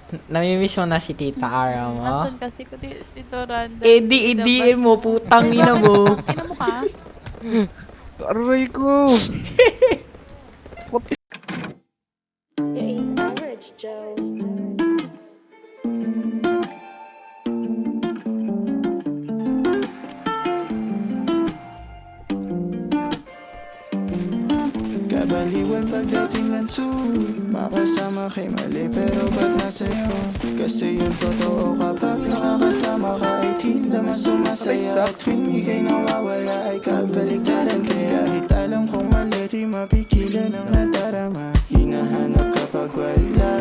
Namimiss mo na si Tita Ara mo? Nasaan kasi ko dito random. EDM mo, putang ina mo. Ina mo ka? Aray ko! You ain't average, Joe. Kabaliwan pagdating ng makasama kay mali pero ba't nasa'yo? Kasi yung totoo kapag nakakasama ka ay tila mas sumasaya. At tuwing ika'y nawawala ay kabaligtaran. Kaya kahit alam kong mali di mapigilan ang nadarama. Hinahanap kapag wala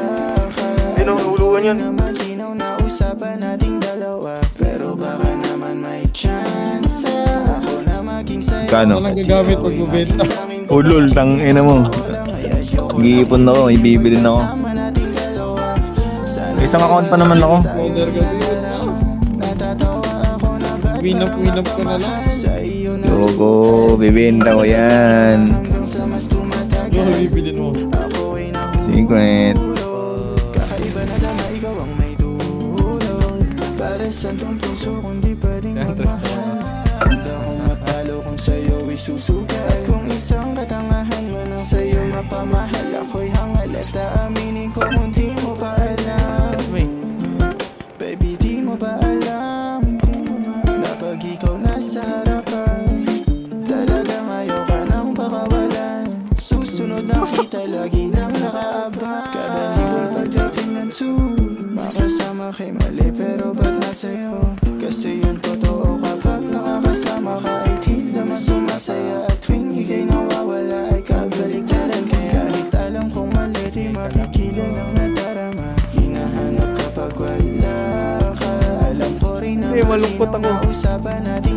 ka. Tinahuluan yan. Na malinaw na usapan nating dalawa. Pero baka naman may chance ako na maging sa'yo. Kano? Walang gagamit pag bubenta. Ulol, tang ina mo. Mag-iipon ako, ibibili na ako. Isang account pa naman ako. Order ka din. Winap ko na lang. Yogo, bibenta ko yan. Ano bibilin mo? Secret. Kakaiba na dama, ikaw ang may dulot. Para sa tong puso kung di pwedeng magmahal. Handa kong matalo kung sa'yo isusugat. Kung isang katangahan mo nang sa'yo mapamahal. Ako'y hangal at aaminin ko kung di mo pa alam. Baby, di mo ba alam na pag ikaw nasa harapan talagang ayaw ka nang pakawalan. Susunod na kita lagi nang nakaabang. Kabaliwan pagdating ng makasama kay mali pero ba't nasa'yo? Kasi yung totoo kapag nakakasama ka ay tila mas sumasaya. At tuwing ika'y nawawala ay kabaligtaran. Kaya kahit alam kong mali di mapigilan ang nadarama. Hinahanap kapag wala ka. Alam ko rin na malungkot ako. usapan natin